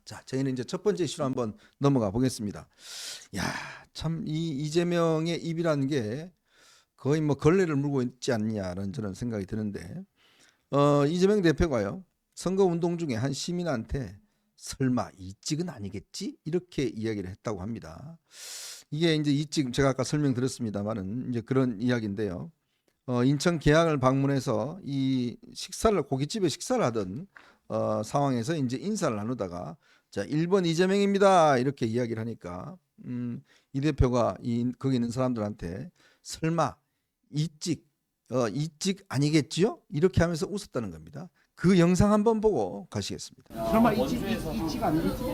자, 저희는 이제 첫 번째 이슈로 한번 넘어가 보겠습니다. 야, 참 이 이재명의 입이라는 게 거의 뭐 걸레를 물고 있지 않냐는 저는 생각이 드는데, 이재명 대표가요 선거 운동 중에 한 시민한테 설마 이직은 아니겠지 이렇게 이야기를 했다고 합니다. 이게 이제 이직 제가 아까 설명드렸습니다만은 이제 그런 이야기인데요. 인천 계양을 방문해서 이 식사를 고깃집에 식사를 하던 상황에서 이제 인사를 나누다가 자 1번 이재명입니다 이렇게 이야기를 하니까 이 대표가 거기 있는 사람들한테 설마 이직 아니겠지요? 이렇게 하면서 웃었다는 겁니다. 그 영상 한번 보고 가시겠습니다. 설마 이직 아니겠지?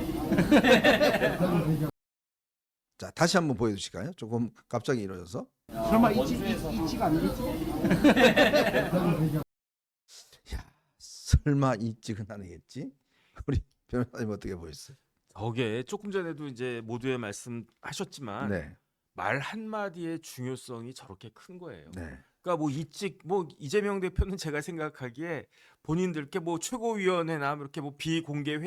자 다시 한번 보여주실까요? 조금 갑자기 이러셔서. 설마 이직 아니겠지? 야, 설마 이직은 아니겠지? 우리 변호사님 어떻게 보셨어요? 저게 조금 전에도 이제 모두의 말씀하셨지만 네, 말 한마디의 중요성이 저렇게 큰 거예요. 네, 그러니까 뭐 이재명 대표는 제가 생각하기에 본인들께 뭐 최고위원회나 이렇게 뭐 비공개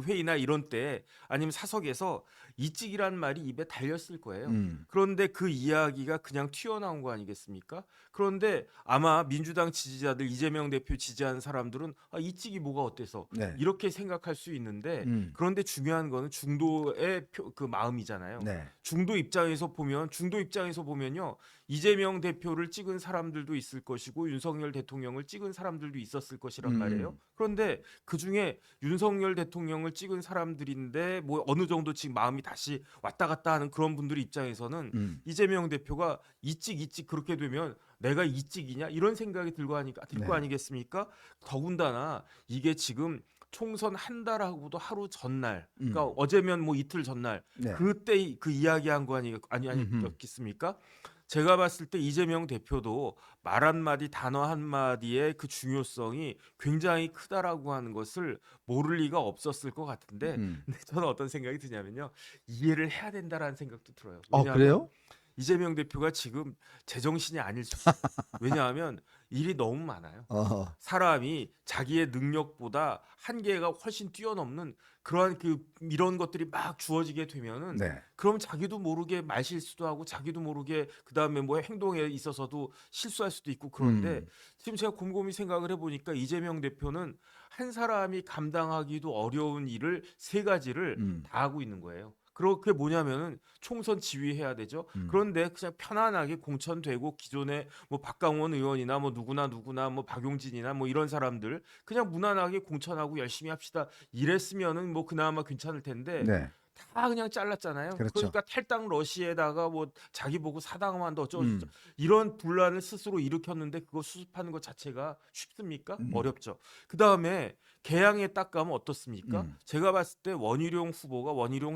회의나 이런 때 아니면 사석에서 이직이란 말이 입에 달렸을 거예요. 그런데 그 이야기가 그냥 튀어나온 거 아니겠습니까? 그런데 아마 민주당 지지자들 이재명 대표 지지하는 사람들은 이직이 뭐가 어때서 네, 이렇게 생각할 수 있는데 그런데 중요한 거는 중도의 그 마음이잖아요. 네, 중도 입장에서 보면요. 이재명 대표를 찍은 사람들도 있을 것이고 윤석열 대통령을 찍은 사람들도 있었을 것이란 말이에요. 그런데 그중에 윤석열 대통령을 찍은 사람들인데 뭐 어느 정도 지금 마음이 다시 왔다 갔다 하는 그런 분들 입장에서는 이재명 대표가 이직 그렇게 되면 내가 이직이냐 이런 생각이 들 거 네. 아니겠습니까? 더군다나 이게 지금 총선 한 달하고도 하루 전날, 그러니까 어제면 뭐 이틀 전날, 네. 그때 그 이야기한 거 아니겠습니까? 제가 봤을 때 이재명 대표도 말 한마디, 단어 한마디의 그 중요성이 굉장히 크다라고 하는 것을 모를 리가 없었을 것 같은데, 근데 저는 어떤 생각이 드냐면요, 이해를 해야 된다라는 생각도 들어요. 왜냐하면 그래요? 이재명 대표가 지금 제정신이 아닐 수 있어요. 왜냐하면 일이 너무 많아요. 사람이 자기의 능력보다 한계가 훨씬 뛰어넘는 그러한 이런 것들이 막 주어지게 되면은 네. 그럼 자기도 모르게 말실수도 하고 자기도 모르게 그다음에 뭐 행동에 있어서도 실수할 수도 있고 그런데 지금 제가 곰곰이 생각을 해보니까 이재명 대표는 한 사람이 감당하기도 어려운 일을 세 가지를 다 하고 있는 거예요. 그게 뭐냐면은 총선 지휘해야 되죠. 그런데 그냥 편안하게 공천되고 기존에 뭐 박강원 의원이나 뭐 누구나 뭐 박용진이나 뭐 이런 사람들 그냥 무난하게 공천하고 열심히 합시다. 이랬으면은 뭐 그나마 괜찮을 텐데 네. 다 그냥 잘랐잖아요. 그렇죠. 그러니까 탈당 러시에다가 뭐 자기 보고 사당한다 어쩌고 이런 분란을 스스로 일으켰는데 그거 수습하는 것 자체가 쉽습니까? 어렵죠. 그다음에 개항에 딱 가면 어떻습니까? 제가 봤을 때 원희룡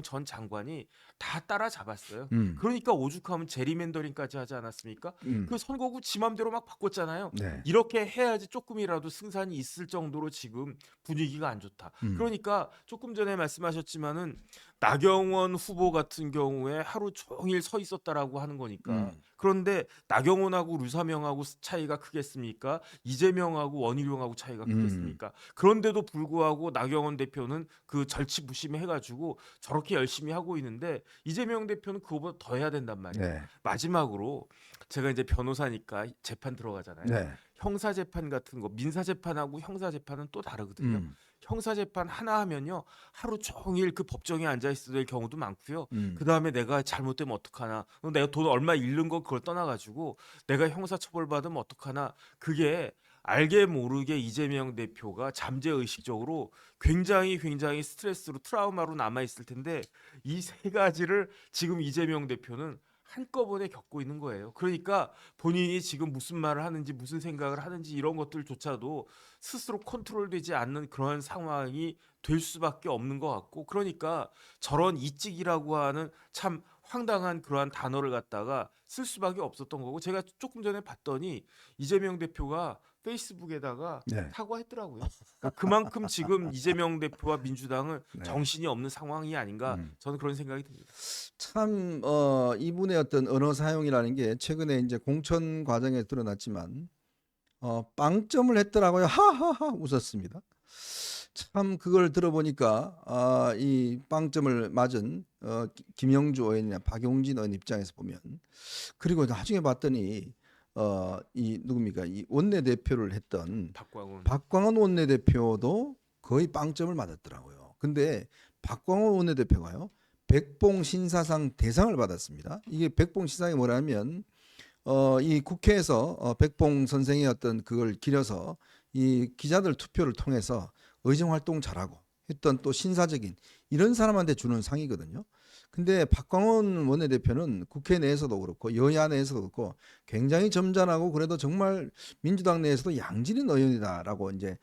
전 장관이 다 따라잡았어요. 그러니까 오죽하면 제리맨더링까지 하지 않았습니까? 그 선거구 지 맘대로 막 바꿨잖아요. 네. 이렇게 해야지 조금이라도 승산이 있을 정도로 지금 분위기가 안 좋다. 그러니까 조금 전에 말씀하셨지만은 나경원 후보 같은 경우에 하루 종일 서 있었다라고 하는 거니까. 그런데 나경원하고 류사명하고 차이가 크겠습니까? 이재명하고 원희룡하고 차이가 크겠습니까? 그런데도 불구하고 나경원 대표는 그 절치부심해가지고 저렇게 열심히 하고 있는데 이재명 대표는 그거보다 더 해야 된단 말이에요. 네. 마지막으로 제가 이제 변호사니까 재판 들어가잖아요. 네. 형사재판 같은 거 민사재판하고 형사재판은 또 다르거든요. 형사재판 하나 하면요 하루 종일 그 법정에 앉아 있어야 될 경우도 많고요. 그 다음에 내가 잘못되면 어떡하나, 내가 돈 얼마 잃는 거 그걸 떠나가지고 내가 형사처벌 받으면 어떡하나, 그게 알게 모르게 이재명 대표가 잠재의식적으로 굉장히 스트레스로 트라우마로 남아 있을 텐데 이 세 가지를 지금 이재명 대표는 한꺼번에 겪고 있는 거예요. 그러니까 본인이 지금 무슨 말을 하는지 무슨 생각을 하는지 이런 것들조차도 스스로 컨트롤되지 않는 그런 상황이 될 수밖에 없는 것 같고, 그러니까 저런 이직이라고 하는 참 황당한 그러한 단어를 갖다가 쓸 수밖에 없었던 거고, 제가 조금 전에 봤더니 이재명 대표가 페이스북에다가 네. 사과했더라고요. 그러니까 그만큼 지금 이재명 대표와 민주당은 네. 정신이 없는 상황이 아닌가, 저는 그런 생각이 듭니다. 참 이분의 어떤 언어 사용이라는 게 최근에 이제 공천 과정에 드러났지만 빵점을 했더라고요. 하하하 웃었습니다. 참 그걸 들어보니까 이 빵점을 맞은 김영주 의원이나 박용진 의원 입장에서 보면, 그리고 나중에 봤더니 이 누굽니까, 이 원내대표를 했던 박광원 원내대표도 거의 빵점을 맞았더라고요. 근데 박광원 원내대표가요, 백봉 신사상 대상을 받았습니다. 이게 백봉 신사상이 뭐냐면 이 국회에서 백봉 선생의 어떤 그걸 기려서 이 기자들 투표를 통해서 의정 활동 잘하고 했던 또 신사적인 이런 사람한테 주는 상이거든요. 근데 박광원 원내대표는 국회 내에서도 그렇고 여야 내에서도 그렇고 굉장히 점잖하고 그래도 정말 민주당 내에서도 양질인 의원이다라고 이제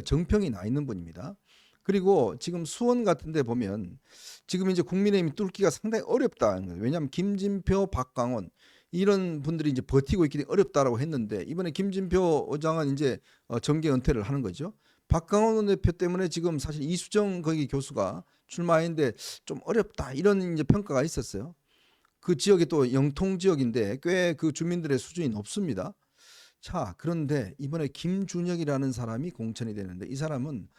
정평이 나 있는 분입니다. 그리고 지금 수원 같은 데 보면 지금 이제 국민의힘 뚫기가 상당히 어렵다는 거예요. 왜냐하면 김진표, 박광원 이런 분들이 이제 버티고 있기 어렵다라고 했는데, 이번에 김진표 의장은 이제 정계 은퇴를 하는 거죠. 박광원 대표 때문에 지금 사실 이수정 거기 교수가 출마했는데 좀 어렵다 이런 이제 평가가 있었어요. 그 지역이 또 영통 지역인데 꽤 그 주민들의 수준이 높습니다. 자, 그런데 이번에 김준혁이라는 사람이 공천이 되는데, 이 사람은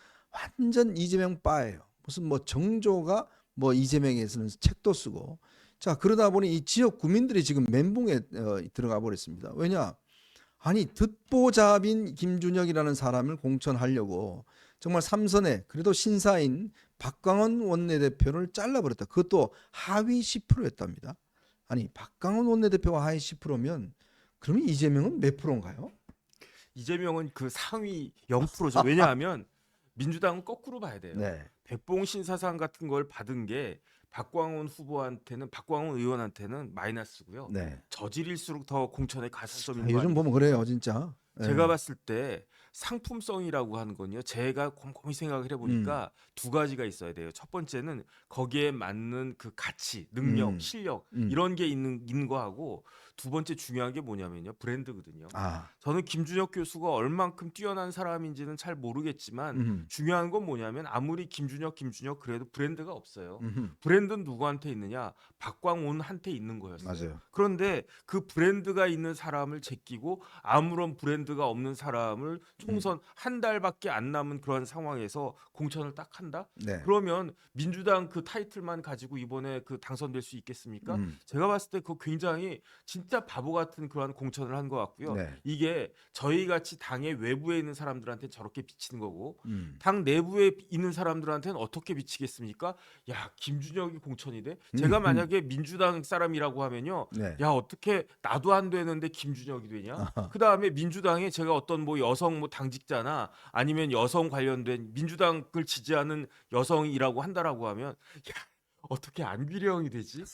완전 이재명 빠예요. 무슨 뭐 정조가 뭐 이재명에서는 책도 쓰고, 자, 그러다 보니 이 지역 구민들이 지금 멘붕에 들어가 버렸습니다. 왜냐? 아니, 듣보잡인 김준혁이라는 사람을 공천하려고 정말 삼선에 그래도 신사인 박광원 원내대표를 잘라버렸다. 그것도 하위 10%였답니다. 아니, 박광원 원내대표가 하위 10%면 그러면 이재명은 몇 프로인가요? 이재명은 그 상위 0%죠. 왜냐하면 민주당은 거꾸로 봐야 돼요. 네. 백봉 신사상 같은 걸 받은 게 박광원 의원한테는 마이너스고요. 네. 저질일수록 더 공천에 가산점이 아, 있는 거 요즘 보면 그래요, 진짜. 네. 제가 봤을 때 상품성이라고 하는 건요. 제가 곰곰이 생각을 해보니까 두 가지가 있어야 돼요. 첫 번째는 거기에 맞는 그 가치, 능력, 실력 이런 게 있는 거하고, 두 번째 중요한 게 뭐냐면요, 브랜드거든요. 저는 김준혁 교수가 얼만큼 뛰어난 사람인지는 잘 모르겠지만 중요한 건 뭐냐면 아무리 김준혁 그래도 브랜드가 없어요. 브랜드는 누구한테 있느냐? 박광온한테 있는 거였어요. 맞아요. 그런데 그 브랜드가 있는 사람을 제끼고 아무런 브랜드가 없는 사람을 총선 한 달밖에 안 남은 그런 상황에서 공천을 딱 한다? 네. 그러면 민주당 그 타이틀만 가지고 이번에 그 당선될 수 있겠습니까? 제가 봤을 때 그 굉장히 진짜 바보 같은 그런 공천을 한 것 같고요. 네. 이게 저희 같이 당의 외부에 있는 사람들한테 저렇게 비치는 거고, 당 내부에 있는 사람들한테는 어떻게 비치겠습니까? 야, 김준혁이 공천이 돼? 제가 만약에 민주당 사람이라고 하면요, 네. 야, 어떻게 나도 안 되는데 김준혁이 되냐? 그 다음에 민주당에 제가 어떤 뭐 여성 뭐 당직자나 아니면 여성 관련된 민주당을 지지하는 여성이라고 한다라고 하면, 야, 어떻게 안규령이 되지?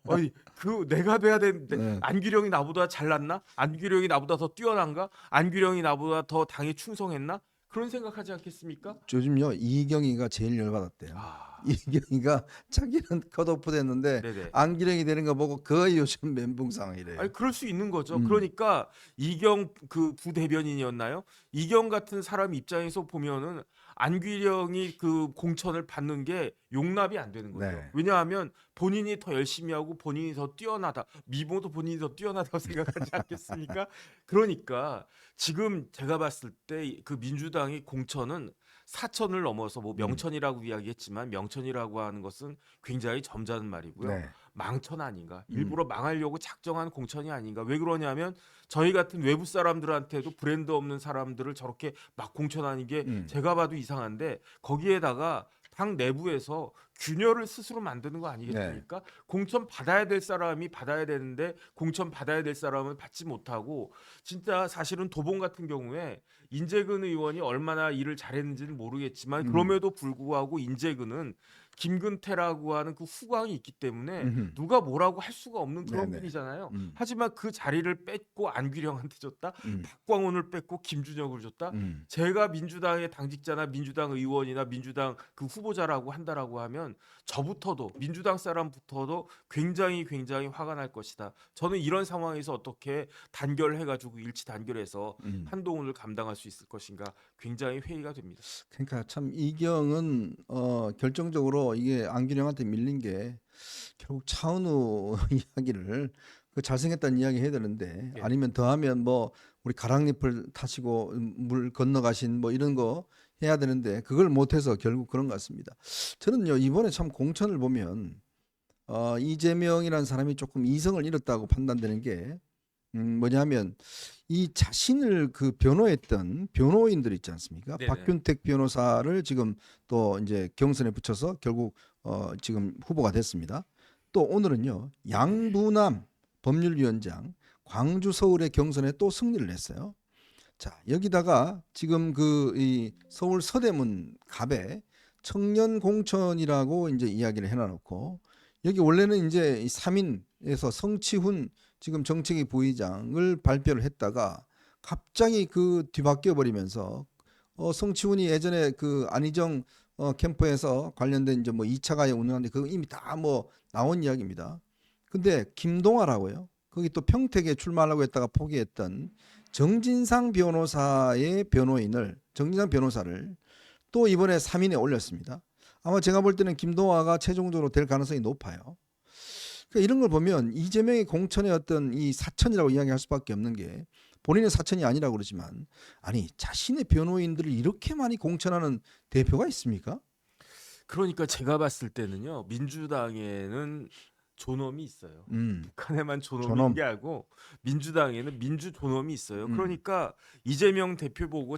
어이, 그 내가 돼야 되는데 네. 안규령이 나보다 잘났나? 안규령이 나보다 더 뛰어난가? 안규령이 나보다 더 당에 충성했나? 그런 생각하지 않겠습니까? 요즘요, 이경희가 제일 열받았대요. 이경희가 자기는 컷오프 됐는데 네네. 안기령이 되는 거 보고 거의 요즘 멘붕 상황이래요. 아니, 그럴 수 있는 거죠. 그러니까 이경 그 부대변인이었나요? 이경 같은 사람 입장에서 보면은 안규령이 그 공천을 받는 게 용납이 안 되는 거죠. 네. 왜냐하면 본인이 더 열심히 하고 본인이 더 뛰어나다. 미모도 본인이 더 뛰어나다고 생각하지 않겠습니까? 그러니까 지금 제가 봤을 때 그 민주당의 공천은 사천을 넘어서 뭐 명천이라고 이야기했지만, 명천이라고 하는 것은 굉장히 점잖은 말이고요. 네. 망천 아닌가? 일부러 망하려고 작정한 공천이 아닌가? 왜 그러냐면 저희 같은 외부 사람들한테도 브랜드 없는 사람들을 저렇게 막 공천하는 게 제가 봐도 이상한데, 거기에다가 당 내부에서 균열을 스스로 만드는 거 아니겠습니까? 네. 공천 받아야 될 사람이 받아야 되는데 공천 받아야 될 사람은 받지 못하고, 진짜 사실은 도봉 같은 경우에 인재근 의원이 얼마나 일을 잘했는지는 모르겠지만 그럼에도 불구하고 인재근은 김근태라고 하는 그 후광이 있기 때문에 누가 뭐라고 할 수가 없는 그런 네네. 분이잖아요. 하지만 그 자리를 뺏고 안규령한테 줬다, 박광원을 뺏고 김준혁을 줬다. 제가 민주당의 당직자나 민주당 의원이나 민주당 그 후보자라고 한다라고 하면 저부터도, 민주당 사람부터도 굉장히 화가 날 것이다. 저는 이런 상황에서 어떻게 단결해가지고 일치 단결해서 한동훈을 감당할 수 있을 것인가 굉장히 회의가 됩니다. 그러니까 참 이경은 결정적으로 이게 안기령한테 밀린 게 결국 차은우 이야기를 그 잘생겼다는 이야기 해야 되는데, 네. 아니면 더하면 뭐 우리 가랑잎을 타시고 물 건너가신 뭐 이런 거 해야 되는데 그걸 못해서 결국 그런 것 같습니다. 저는요 이번에 참 공천을 보면 이재명이라는 사람이 조금 이성을 잃었다고 판단되는 게 뭐냐면 이 자신을 그 변호했던 변호인들 있지 않습니까? 네네. 박균택 변호사를 지금 또 이제 경선에 붙여서 결국 지금 후보가 됐습니다. 또 오늘은요 양부남 법률위원장 광주 서울의 경선에 또 승리를 했어요. 자 여기다가 지금 그 이 서울 서대문 갑에 청년 공천이라고 이제 이야기를 해놔놓고 여기 원래는 이제 이 3인에서 성치훈 지금 정책위 부의장을 발표를 했다가 갑자기 그 뒤바뀌어 버리면서 성치훈이 예전에 그 안희정 캠프에서 관련된 이제 뭐 2차 가해 운운하는데 그거 이미 다 뭐 나온 이야기입니다. 근데 김동아라고요. 거기 또 평택에 출마하려고 했다가 포기했던 정진상 변호사의 변호인을 정진상 변호사를 또 이번에 3인에 올렸습니다. 아마 제가 볼 때는 김동아가 최종적으로 될 가능성이 높아요. 그러니까 이런 걸 보면 이재명의 공천의 어떤 이 사천이라고 이야기할 수밖에 없는 게 본인의 사천이 아니라고 그러지만 아니 자신의 변호인들을 이렇게 많이 공천하는 대표가 있습니까? 그러니까 제가 봤을 때는요 민주당에는 존엄이 있어요. 북한에만 존엄이 존엄. 있는 게 아니고 민주당에는 민주 존엄이 있어요. 음. 그러니까 이재명 대표 보고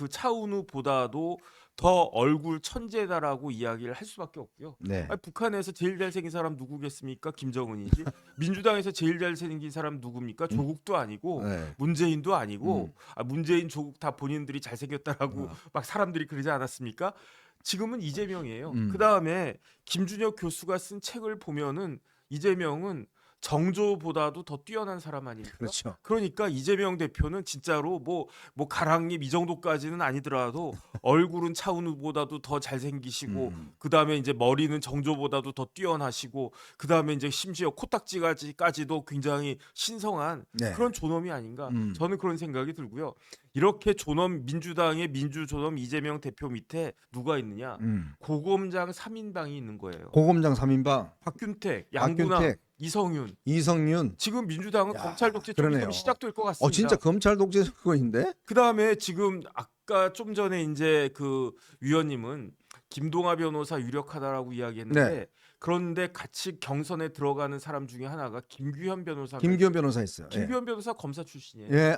차은우보다도 더 얼굴 천재다라고 이야기를 할 수밖에 없고요. 네. 아니, 북한에서 제일 잘생긴 사람 누구겠습니까? 김정은이지. 민주당에서 제일 잘생긴 사람 누굽니까? 조국도 아니고 네. 문재인도 아니고 문재인 조국 다 본인들이 잘생겼다라고 막 사람들이 그러지 않았습니까? 지금은 이재명이에요. 그 다음에 김준혁 교수가 쓴 책을 보면은 이재명은 정조보다도 더 뛰어난 사람 아닙니까? 그렇죠. 그러니까 이재명 대표는 진짜로 뭐 가랑잎 이 정도까지는 아니더라도 얼굴은 차은우보다도 더 잘생기시고 그 다음에 이제 머리는 정조보다도 더 뛰어나시고 그 다음에 이제 심지어 코딱지까지도 굉장히 신성한 네. 그런 존엄이 아닌가 저는 그런 생각이 들고요. 이렇게 존엄 민주당의 민주존엄 이재명 대표 밑에 누가 있느냐? 고검장 3인방이 있는 거예요. 고검장 3인방 박균택, 양부남, 박균택, 이성윤. 이성윤. 지금 민주당은 야, 검찰 독재 좀 그러네요. 있으면 시작될 것 같습니다. 진짜 검찰 독재 정권인데? 그다음에 지금 아까 좀 전에 이제 그 위원님은 김동아 변호사 유력하다라고 이야기했는데 네. 그런데 같이 경선에 들어가는 사람 중에 하나가 김규현 변호사가 김기현 변호사 있어요. 김규현 변호사 검사 출신이에요. 예.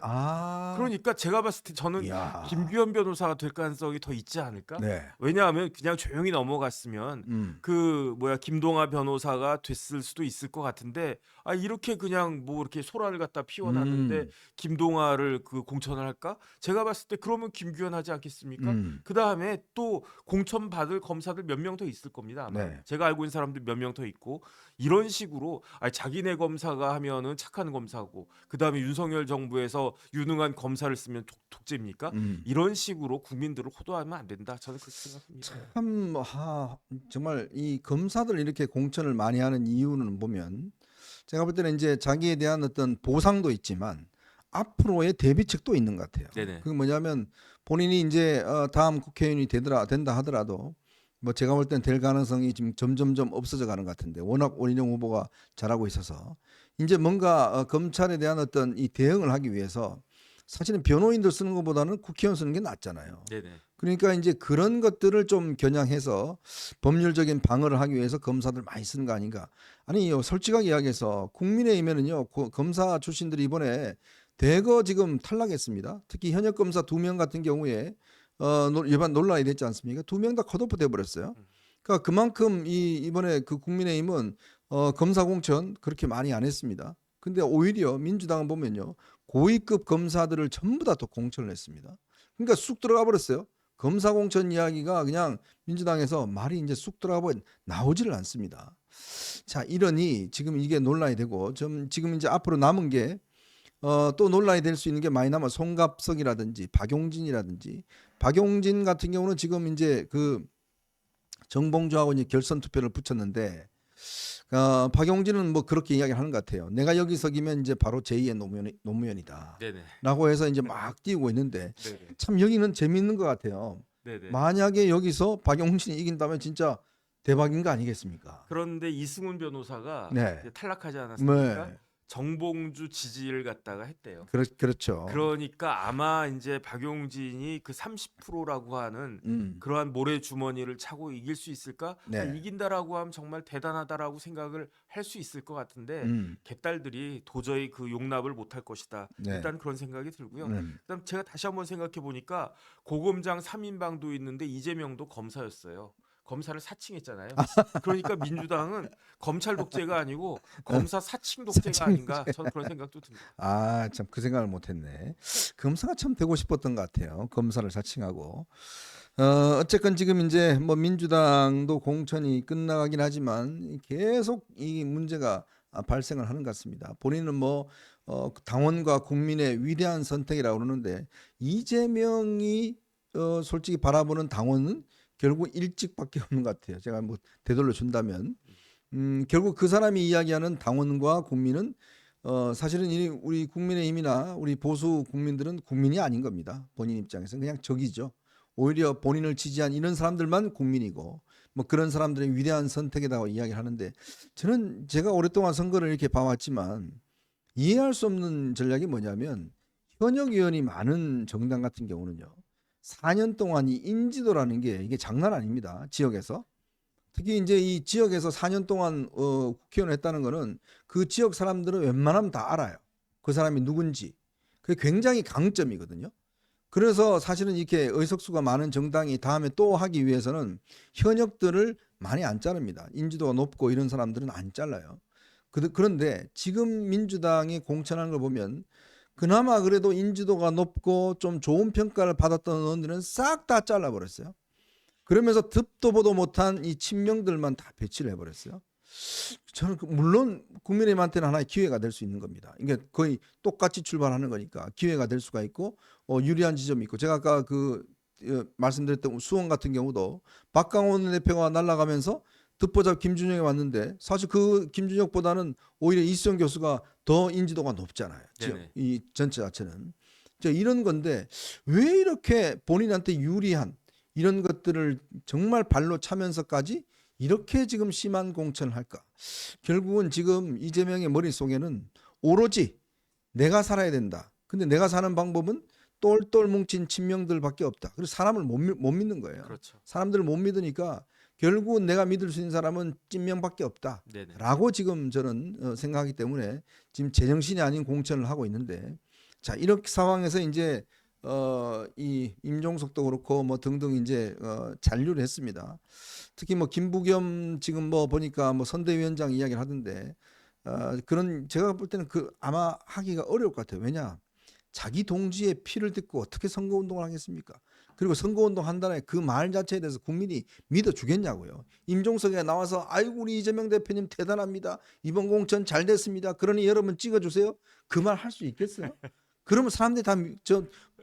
그러니까 제가 봤을 때 저는 이야. 김규현 변호사가 될 가능성이 더 있지 않을까? 네. 왜냐하면 그냥 조용히 넘어갔으면 그 김동아 변호사가 됐을 수도 있을 것 같은데 이렇게 그냥 뭐 이렇게 소란을 갖다 피워놨는데 김동아를 그 공천을 할까? 제가 봤을 때 그러면 김규현 하지 않겠습니까? 그 다음에 또 공천 받을 검사들 몇 명 더 있을 겁니다. 아마. 네. 제가 알고 있는 사람들 몇 명 더 있고 이런 식으로 자기네 검사가 하면은 착한 검사고 그 다음에 윤석열 정부에서 유능한 검사를 쓰면 독재입니까? 이런 식으로 국민들을 호도하면 안 된다. 저는 그렇게 생각합니다. 참 정말 이 검사들 이렇게 공천을 많이 하는 이유는 보면 제가 볼 때는 이제 자기에 대한 어떤 보상도 있지만 앞으로의 대비책도 있는 것 같아요. 네네. 그게 뭐냐면 본인이 이제 다음 국회의원이 된다 하더라도 뭐 제가 볼 때는 될 가능성이 지금 점점점 없어져 가는 것 같은데 워낙 원희룡 후보가 잘하고 있어서 이제 뭔가 검찰에 대한 어떤 이 대응을 하기 위해서 사실은 변호인들 쓰는 것보다는 국회의원 쓰는 게 낫잖아요. 네네. 그러니까 이제 그런 것들을 좀 겨냥해서 법률적인 방어를 하기 위해서 검사들 많이 쓰는 거 아닌가. 아니요, 솔직하게 이야기해서 국민의힘에는요 검사 출신들이 이번에 대거 지금 탈락했습니다. 특히 현역 검사 2명 같은 경우에 일반 논란이 됐지 않습니까? 2명 다 컷오프 돼 버렸어요. 그러니까 그만큼 이번에 그 국민의힘은 검사 공천 그렇게 많이 안 했습니다. 근데 오히려 민주당은 보면요 고위급 검사들을 전부 다 또 공천을 했습니다. 그러니까 쑥 들어가 버렸어요. 검사 공천 이야기가 그냥 민주당에서 말이 이제 쑥 들어가 버린 나오지를 않습니다. 자 이러니 지금 이게 논란이 되고 지금 이제 앞으로 남은 게 또 논란이 될 수 있는 게 많이 남아 송갑석이라든지 박용진이라든지 박용진 같은 경우는 지금 이제 그 정봉주하고 이제 결선 투표를 붙였는데 박용진은 뭐 그렇게 이야기하는 것 같아요. 내가 여기 서기면 이제 바로 제2의 노무현이다. 네네. 라고 해서 이제 막 띄우고 있는데 네네. 참 여기는 재밌는 것 같아요. 네네. 만약에 여기서 박용진이 이긴다면 진짜 대박인 거 아니겠습니까? 그런데 이승훈 변호사가 네. 이제 탈락하지 않았습니까? 네. 정봉주 지지를 갖다가 했대요. 그렇죠. 그러니까 아마 이제 박용진이 그 30%라고 하는 그러한 모래 주머니를 차고 이길 수 있을까? 네. 이긴다라고 하면 정말 대단하다라고 생각을 할 수 있을 것 같은데 개딸들이 도저히 그 용납을 못할 것이다. 네. 일단 그런 생각이 들고요. 그다음 제가 다시 한번 생각해 보니까 고검장 3인방도 있는데 이재명도 검사였어요. 검사를 사칭했잖아요. 그러니까 민주당은 검찰 독재가 아니고 검사 사칭 독재가 아닌가 저는 그런 생각도 듭니다. 아, 참 그 생각을 못했네. 검사가 참 되고 싶었던 것 같아요. 검사를 사칭하고. 어쨌건 지금 이제 뭐 민주당도 공천이 끝나가긴 하지만 계속 이 문제가 발생을 하는 것 같습니다. 본인은 뭐 당원과 국민의 위대한 선택이라고 그러는데 이재명이 솔직히 바라보는 당원은 결국 일찍밖에 없는 것 같아요. 제가 뭐 되돌려 준다면 결국 그 사람이 이야기하는 당원과 국민은 사실은 우리 국민의힘이나 우리 보수 국민들은 국민이 아닌 겁니다. 본인 입장에서는 그냥 적이죠. 오히려 본인을 지지한 이런 사람들만 국민이고 뭐 그런 사람들의 위대한 선택이라고 이야기하는데 저는 제가 오랫동안 선거를 이렇게 봐왔지만 이해할 수 없는 전략이 뭐냐면 현역 의원이 많은 정당 같은 경우는요. 4년 동안 이 인지도라는 게 이게 장난 아닙니다. 지역에서. 특히 이제 이 지역에서 4년 동안 국회의원을 했다는 거는 그 지역 사람들은 웬만하면 다 알아요. 그 사람이 누군지. 그게 굉장히 강점이거든요. 그래서 사실은 이렇게 의석수가 많은 정당이 다음에 또 하기 위해서는 현역들을 많이 안 자릅니다. 인지도가 높고 이런 사람들은 안 잘라요. 그런데 지금 민주당이 공천하는 걸 보면 그나마 그래도 인지도가 높고 좀 좋은 평가를 받았던 의원들은 싹 다 잘라버렸어요. 그러면서 듣도 보도 못한 이 친명들만 다 배치를 해버렸어요. 저는 물론 국민의힘한테는 하나의 기회가 될 수 있는 겁니다. 이게 거의 똑같이 출발하는 거니까 기회가 될 수가 있고 유리한 지점이 있고 제가 아까 말씀드렸던 수원 같은 경우도 박강원 대표가 날아가면서 듣보잡 김준혁이 왔는데 사실 그 김준혁보다는 오히려 이수영 교수가 더 인지도가 높잖아요. 이 전체 자체는. 이런 건데 왜 이렇게 본인한테 유리한 이런 것들을 정말 발로 차면서까지 이렇게 지금 심한 공천을 할까? 결국은 지금 이재명의 머릿속에는 오로지 내가 살아야 된다. 근데 내가 사는 방법은 똘똘 뭉친 친명들밖에 없다. 그래서 사람을 못 믿는 거예요. 그렇죠. 사람들을 못 믿으니까 결국은 내가 믿을 수 있는 사람은 찐명밖에 없다. 네네. 라고 지금 저는 생각하기 때문에 지금 제정신이 아닌 공천을 하고 있는데 자 이렇게 상황에서 이제 이 임종석도 그렇고 뭐 등등 이제 잔류를 했습니다. 특히 뭐 김부겸 지금 뭐 보니까 뭐 선대위원장 이야기를 하던데 그런 제가 볼 때는 아마 하기가 어려울 것 같아요. 왜냐 자기 동지의 피를 듣고 어떻게 선거운동을 하겠습니까? 그리고 선거운동 한다는 그 말 자체에 대해서 국민이 믿어주겠냐고요. 임종석이 나와서 아이고 우리 이재명 대표님 대단합니다. 이번 공천 잘 됐습니다. 그러니 여러분 찍어주세요. 그 말 할 수 있겠어요? 그러면 사람들이 다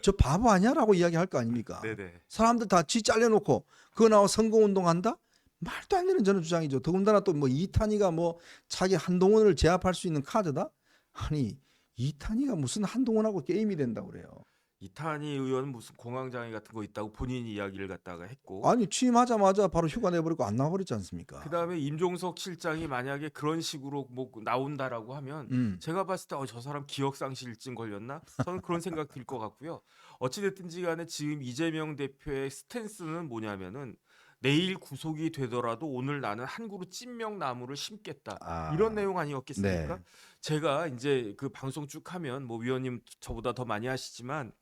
저 바보 아니야라고 이야기할 거 아닙니까? 네네. 사람들 다 지 잘려놓고 그거 나와 선거운동한다? 말도 안 되는 저는 주장이죠. 더군다나 또 뭐 이탄희가 뭐 자기 한동훈을 제압할 수 있는 카드다? 아니 이탄희가 무슨 한동훈하고 게임이 된다고 그래요. 이탄희 의원은 무슨 공황장애 같은 거 있다고 본인 이야기를 갖다가 했고 아니 취임하자마자 바로 휴가 내버리고 안 나와버렸지 않습니까? 그다음에 임종석 실장이 만약에 그런 식으로 뭐 나온다라고 하면 제가 봤을 때 저 사람 기억상실증 걸렸나? 저는 그런 생각 들 것 같고요. 어찌됐든지 간에 지금 이재명 대표의 스탠스는 뭐냐면은 내일 구속이 되더라도 오늘 나는 한 그루 찐명 나무를 심겠다. 이런 내용 아니었겠습니까? 네. 제가 이제 그 방송 쭉 하면 뭐 위원님 저보다 더 많이 하시지만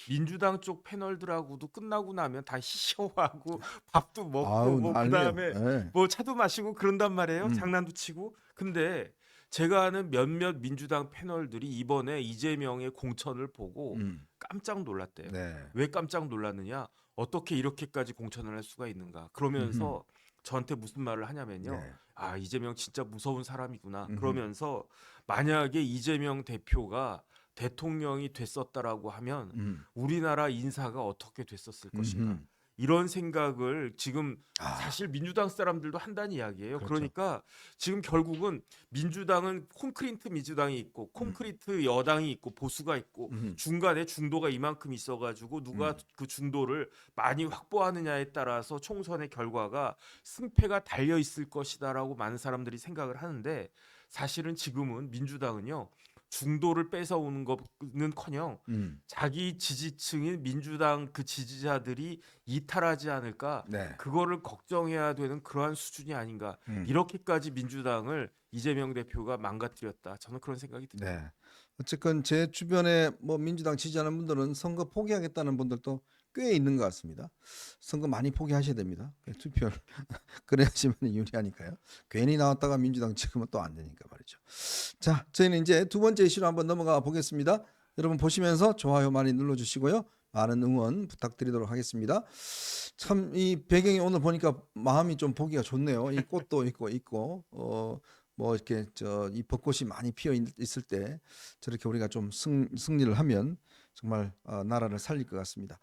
민주당 쪽 패널들하고도 끝나고 나면 다 히쇼하고 밥도 먹고 아우, 뭐 난리예요. 그다음에 네. 뭐 차도 마시고 그런단 말이에요. 장난도 치고. 근데 제가 아는 몇몇 민주당 패널들이 이번에 이재명의 공천을 보고 깜짝 놀랐대요. 네. 왜 깜짝 놀랐느냐? 어떻게 이렇게까지 공천을 할 수가 있는가? 그러면서 저한테 무슨 말을 하냐면요. 네. 아, 이재명 진짜 무서운 사람이구나. 그러면서 만약에 이재명 대표가 대통령이 됐었다라고 하면 우리나라 인사가 어떻게 됐었을 것인가? 이런 생각을 지금 아, 사실 민주당 사람들도 한다는 이야기예요. 그렇죠. 그러니까 지금 결국은 민주당은 콘크리트 민주당이 있고 콘크리트 여당이 있고 보수가 있고 중간에 중도가 이만큼 있어가지고 누가 그 중도를 많이 확보하느냐에 따라서 총선의 결과가 승패가 달려 있을 것이다라고 많은 사람들이 생각을 하는데 사실은 지금은 민주당은요. 중도를 뺏어오는 것은커녕 자기 지지층인 민주당 그 지지자들이 이탈하지 않을까 네. 그거를 걱정해야 되는 그러한 수준이 아닌가 이렇게까지 민주당을 이재명 대표가 망가뜨렸다 저는 그런 생각이 듭니다. 네. 어쨌건 제 주변에 뭐 민주당 지지하는 분들은 선거 포기하겠다는 분들도 꽤 있는 것 같습니다. 선거 많이 포기하셔야 됩니다. 투표를 그래야지만 유리하니까요. 괜히 나왔다가 민주당 찍으면 또 안 되니까 말이죠. 자, 저희는 이제 두 번째 이슈로 한번 넘어가 보겠습니다. 여러분 보시면서 좋아요 많이 눌러주시고요. 많은 응원 부탁드리도록 하겠습니다. 참 이 배경이 오늘 보니까 마음이 좀 보기가 좋네요. 이 꽃도 있고 뭐 이렇게 이 벚꽃이 많이 피어 있을 때 저렇게 우리가 좀 승리를 하면 정말 나라를 살릴 것 같습니다.